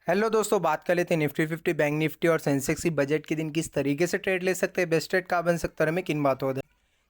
Hello दोस्तों, बात कर लेते हैं निफ्टी फिफ्टी, बैंक निफ्टी और सेंसेक्स की बजट के दिन किस तरीके से ट्रेड ले सकते हैं, बेस्ट ट्रेड कहाँ बन सकता है और हमें किन बातों का।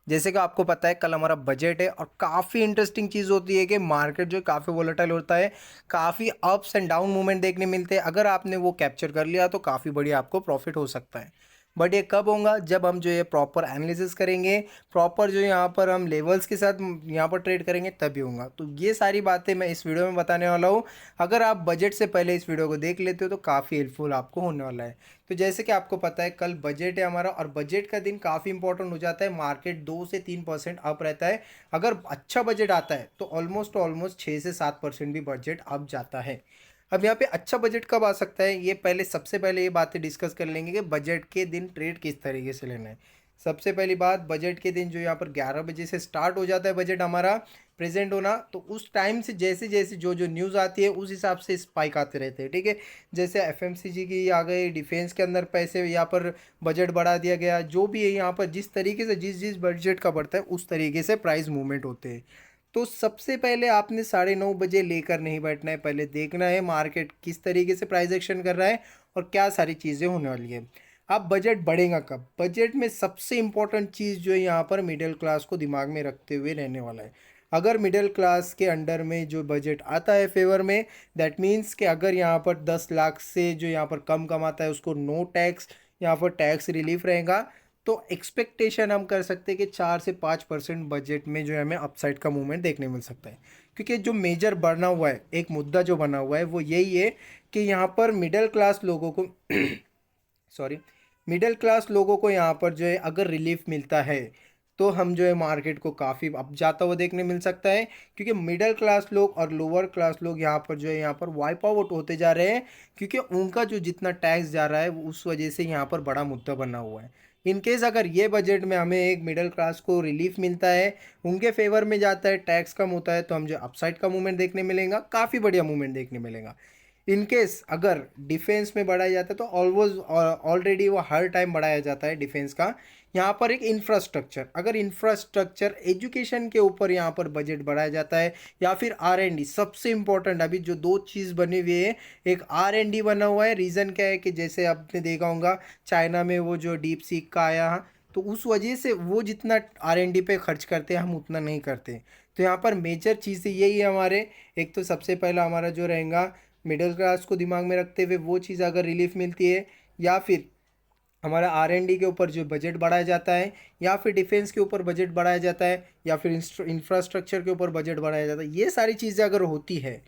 जैसे कि आपको पता है कल हमारा बजट है और काफ़ी इंटरेस्टिंग चीज़ होती है कि मार्केट जो है काफ़ी वोलेटाइल होता है, काफ़ी अप्स एंड डाउन मूवमेंट देखने मिलते हैं। अगर आपने वो कैप्चर कर लिया तो काफ़ी बढ़िया आपको प्रॉफिट हो सकता है। बट ये कब होगा? जब हम जो है प्रॉपर एनालिसिस करेंगे, प्रॉपर जो यहाँ पर हम लेवल्स के साथ यहाँ पर ट्रेड करेंगे, तभी होगा। तो ये सारी बातें मैं इस वीडियो में बताने वाला हूँ। अगर आप बजट से पहले इस वीडियो को देख लेते हो तो काफ़ी हेल्पफुल आपको होने वाला है। तो जैसे कि आपको पता है कल बजट है हमारा और बजट का दिन काफ़ी इंपॉर्टेंट हो जाता है। मार्केट 2 से 3% अप रहता है। अगर अच्छा बजट आता है तो ऑलमोस्ट ऑलमोस्ट 6 से 7% भी बजट अप जाता है। अब यहाँ पे अच्छा बजट कब आ सकता है, ये पहले सबसे पहले ये बातें डिस्कस कर लेंगे कि बजट के दिन ट्रेड किस तरीके से लेना है। सबसे पहली बात, बजट के दिन जो यहाँ पर 11 बजे से स्टार्ट हो जाता है बजट हमारा प्रेजेंट होना, तो उस टाइम से जैसे जैसे जो जो न्यूज़ आती है उस हिसाब से स्पाइक आते रहते हैं। ठीक है, जैसे एफएमसीजी की आ गई, डिफेंस के अंदर पैसे यहाँ पर बजट बढ़ा दिया गया, जो भी है यहाँ पर जिस तरीके से जिस जिस बजट का बढ़ता है उस तरीके से प्राइस मूवमेंट होते हैं। तो सबसे पहले आपने 9:30 बजे लेकर नहीं बैठना है, पहले देखना है मार्केट किस तरीके से प्राइस एक्शन कर रहा है और क्या सारी चीज़ें होने वाली है। अब बजट बढ़ेगा कब? बजट में सबसे इंपॉर्टेंट चीज़ जो है यहाँ पर मिडिल क्लास को दिमाग में रखते हुए रहने वाला है। अगर मिडिल क्लास के अंडर में जो बजट आता है फेवर में, दैट मीन्स कि अगर यहाँ पर 10 लाख से जो यहाँ पर कम कमाता है उसको नो टैक्स, यहाँ पर टैक्स रिलीफ रहेगा। तो एक्सपेक्टेशन हम कर सकते हैं कि 4 से 5% बजट में जो है हमें अपसाइड का मूवमेंट देखने मिल सकता है। क्योंकि जो मेजर बना हुआ है, एक मुद्दा जो बना हुआ है वो यही है कि यहाँ पर मिडिल क्लास लोगों को सॉरी, मिडिल क्लास लोगों को यहाँ पर जो है अगर रिलीफ मिलता है तो हम जो है मार्केट को काफ़ी अप जाता हुआ देखने मिल सकता है। क्योंकि मिडिल क्लास लोग और लोअर क्लास लोग यहाँ पर जो है यहाँ पर वाइप आउट होते जा रहे हैं, क्योंकि उनका जो जितना टैक्स जा रहा है वो उस वजह से यहाँ पर बड़ा मुद्दा बना हुआ है। इन केस अगर ये बजट में हमें एक मिडिल क्लास को रिलीफ मिलता है, उनके फेवर में जाता है, टैक्स कम होता है, तो हम जो अपसाइड का मूवमेंट देखने मिलेगा, काफ़ी बढ़िया मूवमेंट देखने मिलेगा। इनकेस अगर डिफेंस में बढ़ाया जाता है तो ऑलवेज ऑलरेडी वो हर टाइम बढ़ाया जाता है डिफेंस का। यहाँ पर एक इंफ्रास्ट्रक्चर, अगर इंफ्रास्ट्रक्चर एजुकेशन के ऊपर यहाँ पर बजट बढ़ाया जाता है, या फिर R&D, सबसे इंपॉर्टेंट अभी जो दो चीज़ बनी हुई है, एक R&D बना हुआ है। रीज़न क्या है कि जैसे आपने देखा होगा चाइना में वो जो डीप सीक का आया, तो उस वजह से वो जितना R&D पे खर्च करते हैं हम उतना नहीं करते। तो यहाँ पर मेजर चीज़ें यही है हमारे। एक तो सबसे पहला हमारा जो रहेगा, मिडिल क्लास को दिमाग में रखते हुए वो चीज़ अगर रिलीफ मिलती है, या फिर हमारा R&D के ऊपर जो बजट बढ़ाया जाता है, या फिर डिफेंस के ऊपर बजट बढ़ाया जाता है, या फिर इंफ्रास्ट्रक्चर के ऊपर बजट बढ़ाया जाता है, ये सारी चीज़ें अगर होती है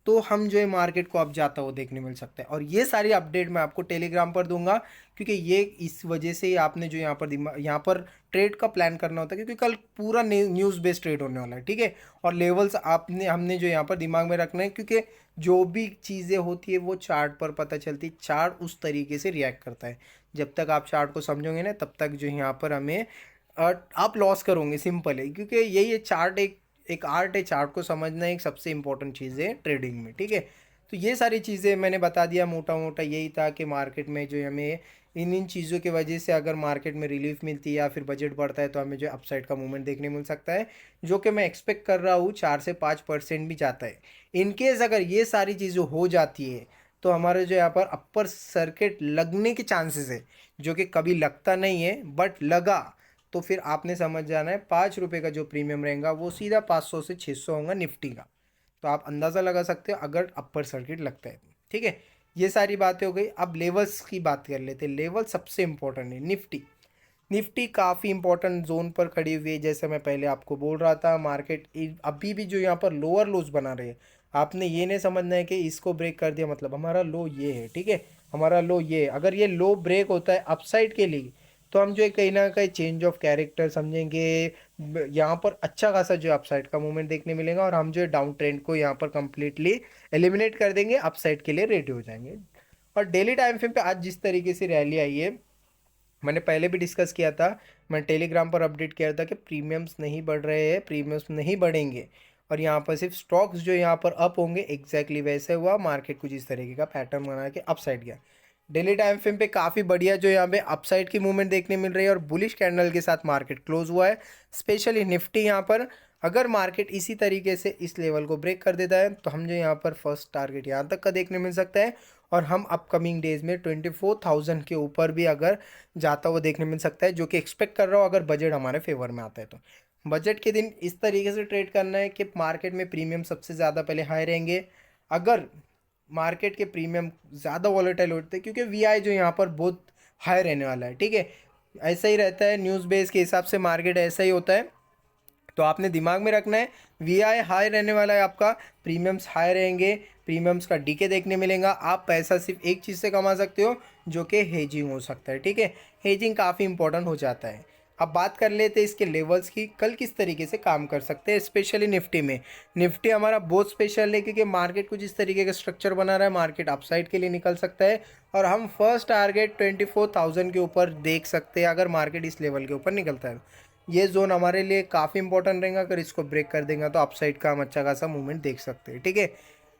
तो हम जो है मार्केट को अब जाता हुआ देखने मिल सकता है। और ये सारी अपडेट मैं आपको टेलीग्राम पर दूंगा, क्योंकि ये इस वजह से ही आपने जो यहाँ पर ट्रेड का प्लान करना होता है, क्योंकि कल पूरा न्यूज़ बेस्ड ट्रेड होने वाला है। ठीक है, और लेवल्स आपने हमने जो यहाँ पर दिमाग में रखना है, क्योंकि जो भी चीज़ें होती है वो चार्ट पर पता चलती है, चार्ट उस तरीके से रिएक्ट करता है। जब तक आप चार्ट को समझोगे ना तब तक जो यहाँ पर हमें आप लॉस करोगे, सिंपल है। क्योंकि यही है, चार्ट एक एक आर्ट है, चार्ट को समझना एक सबसे इंपॉर्टेंट चीज़ है ट्रेडिंग में। ठीक है, तो ये सारी चीज़ें मैंने बता दिया, मोटा मोटा यही था कि मार्केट में जो हमें इन इन चीज़ों की वजह से अगर मार्केट में रिलीफ मिलती है या फिर बजट बढ़ता है तो हमें जो अपसाइड का मूवमेंट देखने मिल सकता है, जो कि मैं एक्सपेक्ट कर रहा हूँ 4 से 5% भी जाता है। इनकेस अगर ये सारी चीज़ें हो जाती है तो हमारे जो यहाँ पर अपर सर्किट लगने के चांसेस है, जो कि कभी लगता नहीं है बट लगा तो फिर आपने समझ जाना है 5 रुपये का जो प्रीमियम रहेगा वो सीधा 500 से 600 होगा निफ्टी का। तो आप अंदाज़ा लगा सकते हो अगर अपर सर्किट लगता है। ठीक है, ये सारी बातें हो गई। अब लेवल्स की बात कर लेते हैं। लेवल सबसे इंपॉर्टेंट है। निफ्टी निफ्टी काफ़ी इंपॉर्टेंट जोन पर खड़ी हुई है। जैसे मैं पहले आपको बोल रहा था, मार्केट अभी भी जो यहाँ पर लोअर लोज बना रहे हैं, आपने ये नहीं समझना है कि इसको ब्रेक कर दिया मतलब हमारा लो ये है। ठीक है, हमारा लो ये है। अगर ये लो ब्रेक होता है अपसाइड के लिए तो हम जो है कहीं ना कहीं चेंज ऑफ कैरेक्टर समझेंगे, यहाँ पर अच्छा खासा जो अपसाइड का मूवमेंट देखने मिलेगा और हम जो है डाउन ट्रेंड को यहाँ पर कंप्लीटली एलिमिनेट कर देंगे, अपसाइड के लिए रेडी हो जाएंगे। और डेली टाइम फ्रेम पे आज जिस तरीके से रैली आई है, मैंने पहले भी डिस्कस किया था, मैं टेलीग्राम पर अपडेट किया था कि प्रीमियम्स नहीं बढ़ रहे हैं, प्रीमियम्स नहीं बढ़ेंगे और यहाँ पर सिर्फ स्टॉक्स जो यहाँ पर अप होंगे। एग्जैक्टली वैसे हुआ, मार्केट कुछ इस तरीके का पैटर्न बना के अपसाइड गया। डेली टाइम फ्रेम पे काफ़ी बढ़िया जो यहाँ पे अपसाइड की मूवमेंट देखने मिल रही है और बुलिश कैंडल के साथ मार्केट क्लोज हुआ है, स्पेशली निफ्टी यहाँ पर। अगर मार्केट इसी तरीके से इस लेवल को ब्रेक कर देता है तो हम जो यहाँ पर फर्स्ट टारगेट यहाँ तक का देखने मिल सकता है, और हम अपकमिंग डेज में 24,000 के ऊपर भी अगर जाता हुआ देखने मिल सकता है, जो कि एक्सपेक्ट कर रहा हूँ अगर बजट हमारे फेवर में आता है। तो बजट के दिन इस तरीके से ट्रेड करना है कि मार्केट में प्रीमियम सबसे ज़्यादा पहले हाई रहेंगे। अगर मार्केट के प्रीमियम ज़्यादा वॉलेटाइल होते हैं, क्योंकि वीआई जो यहाँ पर बहुत हाई रहने वाला है, ठीक है, ऐसा ही रहता है न्यूज़ बेस के हिसाब से मार्केट ऐसा ही होता है। तो आपने दिमाग में रखना है वीआई हाई रहने वाला है आपका, प्रीमियम्स हाई रहेंगे, प्रीमियम्स का डीके देखने मिलेगा। आप पैसा सिर्फ एक चीज़ से कमा सकते हो जो कि हेजिंग हो सकता है, ठीक है, हेजिंग काफ़ी इंपॉर्टेंट हो जाता है। अब बात कर लेते हैं इसके लेवल्स की, कल किस तरीके से काम कर सकते हैं, स्पेशली निफ्टी में। निफ्टी हमारा बहुत स्पेशल है क्योंकि मार्केट कुछ इस तरीके का स्ट्रक्चर बना रहा है, मार्केट अपसाइड के लिए निकल सकता है, और हम फर्स्ट टारगेट 24,000 के ऊपर देख सकते हैं अगर मार्केट इस लेवल के ऊपर निकलता है। ये जोन हमारे लिए काफ़ी इंपॉर्टेंट रहेगा, अगर इसको ब्रेक कर देंगे तो अपसाइड का हम अच्छा खासा मूवमेंट देख सकते हैं, ठीक है।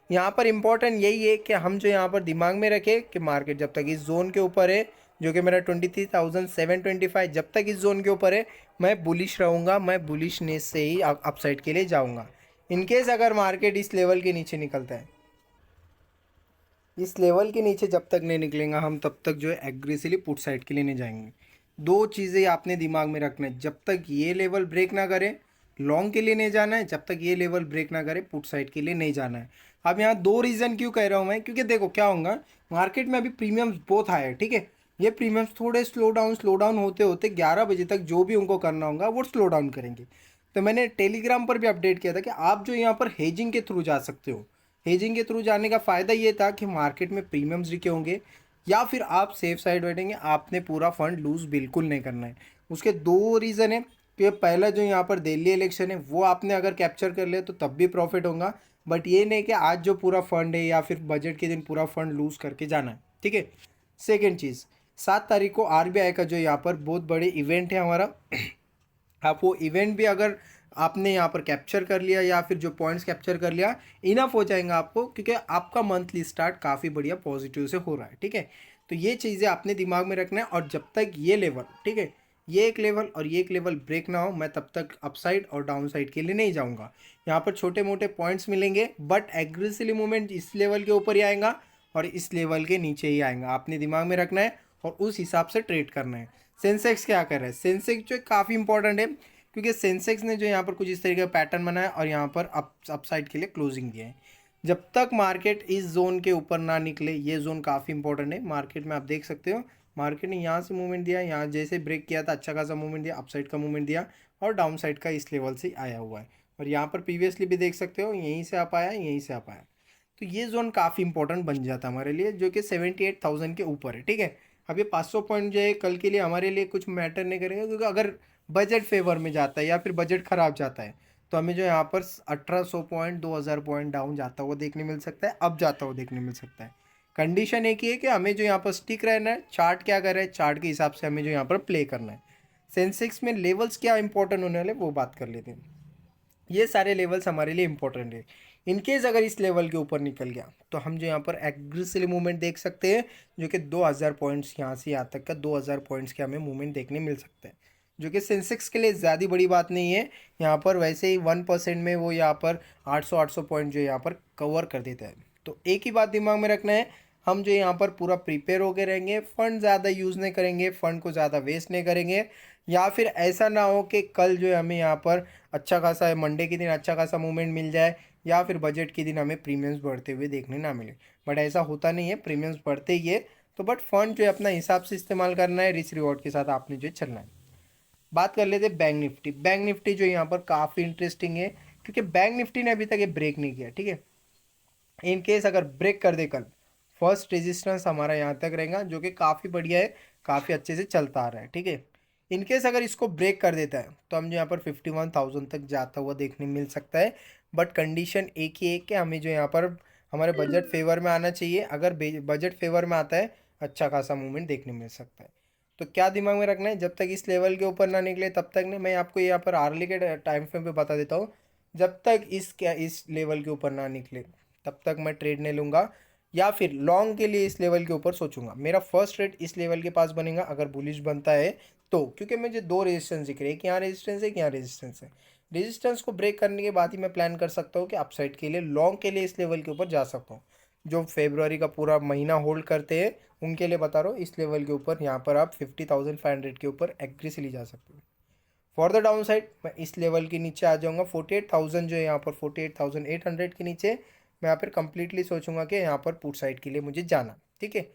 यहाँ पर इंपॉर्टेंट यही है कि हम जो यहाँ पर दिमाग में रखें कि मार्केट जब तक इस जोन के ऊपर है, जो कि मेरा 23,725, जब तक इस जोन के ऊपर है मैं बुलिश रहूँगा, मैं बुलिशनेस से ही अपसाइड के लिए जाऊँगा। इनकेस अगर मार्केट इस लेवल के नीचे निकलता है, इस लेवल के नीचे जब तक नहीं निकलेगा हम तब तक जो है एग्रेसिवली पुट साइड के लिए नहीं जाएंगे। दो चीज़ें आपने दिमाग में रखना है, जब तक ये लेवल ब्रेक ना करे लॉन्ग के लिए नहीं जाना है, जब तक ये लेवल ब्रेक ना करे पुट साइड के लिए नहीं जाना है। अब यहाँ दो रीज़न क्यों कह रहा हूँ मैं, क्योंकि देखो क्या होगा, मार्केट में अभी प्रीमियम्स बहुत हाई है, ठीक है, ये प्रीमियम्स थोड़े स्लो डाउन होते होते 11 बजे तक जो भी उनको करना होगा वो स्लो डाउन करेंगे। तो मैंने टेलीग्राम पर भी अपडेट किया था कि आप जो यहाँ पर हेजिंग के थ्रू जा सकते हो। हेजिंग के थ्रू जाने का फ़ायदा ये था कि मार्केट में प्रीमियम्स रिके होंगे, या फिर आप सेफ साइड बैठेंगे, आपने पूरा फंड लूज़ बिल्कुल नहीं करना है। उसके दो रीज़न है कि पहला जो यहाँ पर दिल्ली इलेक्शन है वो आपने अगर कैप्चर कर लिया तो तब भी प्रॉफिट होगा, बट ये नहीं कि आज जो पूरा फंड है या फिर बजट के दिन पूरा फंड लूज़ करके जाना है, ठीक है। सेकेंड चीज़, 7 तारीख को आरबीआई का जो यहाँ पर बहुत बड़े इवेंट है हमारा, आप वो इवेंट भी अगर आपने यहाँ पर कैप्चर कर लिया या फिर जो पॉइंट्स कैप्चर कर लिया, इनफ हो जाएगा आपको, क्योंकि आपका मंथली स्टार्ट काफ़ी बढ़िया पॉजिटिव से हो रहा है, ठीक है। तो ये चीज़ें आपने दिमाग में रखना है, और जब तक ये लेवल, ठीक है, ये एक लेवल और ये एक लेवल ब्रेक ना हो, मैं तब तक अपसाइड और डाउन साइड के लिए नहीं जाऊँगा। यहाँ पर छोटे मोटे पॉइंट्स मिलेंगे, बट एग्रेसिवली मूवमेंट इस लेवल के ऊपर ही आएगा और इस लेवल के नीचे ही आएगा, आपने दिमाग में रखना है और उस हिसाब से ट्रेड करना है। सेंसेक्स क्या कर रहा है, सेंसेक्स जो काफ़ी इंपॉर्टेंट है, क्योंकि सेंसेक्स ने जो यहाँ पर कुछ इस तरीके का पैटर्न बनाया और यहाँ पर अपसाइड के लिए क्लोजिंग दिया है। जब तक मार्केट इस जोन के ऊपर ना निकले, ये जोन काफ़ी इंपॉर्टेंट है मार्केट में, आप देख सकते हो मार्केट ने यहाँ से मूवमेंट दिया, यहाँ जैसे ब्रेक किया था अच्छा खासा मूवमेंट दिया, अपसाइड का मूवमेंट दिया, और डाउन साइड का इस लेवल से आया हुआ है, और यहाँ पर प्रीवियसली भी देख सकते हो यहीं से आप आया, यहीं से आप आया। तो ये जोन काफ़ी इंपॉर्टेंट बन जाता है हमारे लिए, जो कि 78,000 के ऊपर है, ठीक है। अब ये 500 पॉइंट जो है कल के लिए हमारे लिए कुछ मैटर नहीं करेगा, क्योंकि अगर बजट फेवर में जाता है या फिर बजट ख़राब जाता है तो हमें जो यहाँ पर 1800 पॉइंट 2000 पॉइंट डाउन जाता हुआ देखने मिल सकता है, अब जाता हुआ देखने मिल सकता है। कंडीशन एक ही है कि हमें जो यहाँ पर स्टिक रहना है, चार्ट क्या कर रहा है, चार्ट के हिसाब से हमें जो यहाँ पर प्ले करना है। सेंसेक्स में लेवल्स क्या इंपॉर्टेंट होने वाले वो बात कर लेते हैं। ये सारे लेवल्स हमारे लिए इंपॉर्टेंट है। इनकेस अगर इस लेवल के ऊपर निकल गया तो हम जो यहाँ पर एग्रेसिव मूवमेंट देख सकते हैं, जो कि 2000 पॉइंट्स यहाँ से यहाँ तक का 2000 पॉइंट्स के हमें मूवमेंट देखने मिल सकता है, जो कि सेंसेक्स के लिए ज़्यादा बड़ी बात नहीं है। यहाँ पर वैसे ही 1% में वो यहाँ पर 800 पॉइंट जो यहाँ पर कवर कर देता है। तो एक ही बात दिमाग में रखना है, हम जो यहाँ पर पूरा प्रिपेयर होके रहेंगे, फ़ंड ज़्यादा यूज़ नहीं करेंगे, फ़ंड को ज़्यादा वेस्ट नहीं करेंगे, या फिर ऐसा ना हो कि कल जो है हमें यहाँ पर अच्छा खासा मंडे के दिन अच्छा खासा मूवमेंट मिल जाए, या फिर बजट के दिन हमें प्रीमियम्स बढ़ते हुए देखने ना मिले। बट ऐसा होता नहीं है, प्रीमियम्स बढ़ते ही है, तो बट फंड जो है अपना हिसाब से इस्तेमाल करना है, रिस्क रिवॉर्ड के साथ आपने जो है चलना है। बात कर लेते हैं बैंक निफ्टी। बैंक निफ्टी जो यहाँ पर काफ़ी इंटरेस्टिंग है, क्योंकि बैंक निफ्टी ने अभी तक ये ब्रेक नहीं किया, ठीक है। इन केस अगर ब्रेक कर दे कल, फर्स्ट रेजिस्टेंस हमारा यहाँ तक रहेगा, जो कि काफ़ी बढ़िया है, काफ़ी अच्छे से चलता आ रहा है, ठीक है। इनकेस अगर इसको ब्रेक कर देता है तो हम जो यहाँ पर 51,000 तक जाता हुआ देखने मिल सकता है, बट कंडीशन एक ही है कि हमें जो यहाँ पर हमारे बजट फेवर में आना चाहिए। अगर बजट फेवर में आता है अच्छा खासा मूवमेंट देखने मिल सकता है। तो क्या दिमाग में रखना है, जब तक इस लेवल के ऊपर ना निकले तब तक नहीं। मैं आपको यहाँ पर आर्ली के टाइम फ्रेम पे बता देता हूँ, जब तक इस लेवल के ऊपर ना निकले तब तक मैं ट्रेड नहीं लूँगा, या फिर लॉन्ग के लिए इस लेवल के ऊपर सोचूंगा। मेरा फर्स्ट ट्रेड इस लेवल के पास बनेगा अगर बुलिश बनता है तो, क्योंकि मुझे दो रेजिस्टेंस दिख रहे हैं, एक यहाँ रेजिस्टेंस है, एक यहाँ रेजिस्टेंस है। रेजिस्टेंस को ब्रेक करने के बाद ही मैं प्लान कर सकता हूँ कि अपसाइड के लिए लॉन्ग के लिए इस लेवल के ऊपर जा सकता हूँ। जो फेब्रुआरी का पूरा महीना होल्ड करते हैं उनके लिए बता रहा हूँ, इस लेवल के ऊपर यहाँ पर आप 50,500 के ऊपर एग्रेसिवली जा सकते हो। फॉर द डाउन साइड मैं इस लेवल के नीचे आ जाऊँगा 48,000 जो है यहाँ पर 48,800 के नीचे मैं यहाँ पर कंप्लीटली सोचूंगा कि यहाँ पर पुट साइड के लिए मुझे जाना। ठीक है,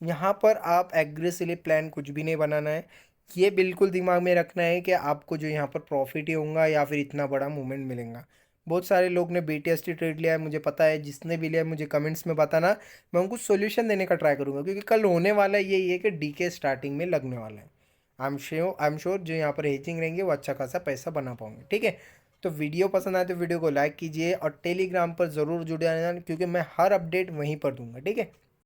यहाँ पर आप एग्रेसिवली प्लान कुछ भी नहीं बनाना है। ये बिल्कुल दिमाग में रखना है कि आपको जो यहाँ पर प्रॉफिट ही होगा या फिर इतना बड़ा मूवमेंट मिलेगा। बहुत सारे लोग ने BTST ट्रेड लिया है, मुझे पता है। जिसने भी लिया है मुझे कमेंट्स में बताना, मैं उनको सोल्यूशन देने का ट्राई करूँगा, क्योंकि कल होने वाला यही है कि DK स्टार्टिंग में लगने वाला है। आई एम श्योर जो यहाँ पर हेजिंग रहेंगे वो अच्छा खासा पैसा बना पाएंगे। ठीक है, तो वीडियो पसंद आए तो वीडियो को लाइक कीजिए और टेलीग्राम पर ज़रूर जुड़े रहना, क्योंकि मैं हर अपडेट वहीं पर दूंगा। ठीक है।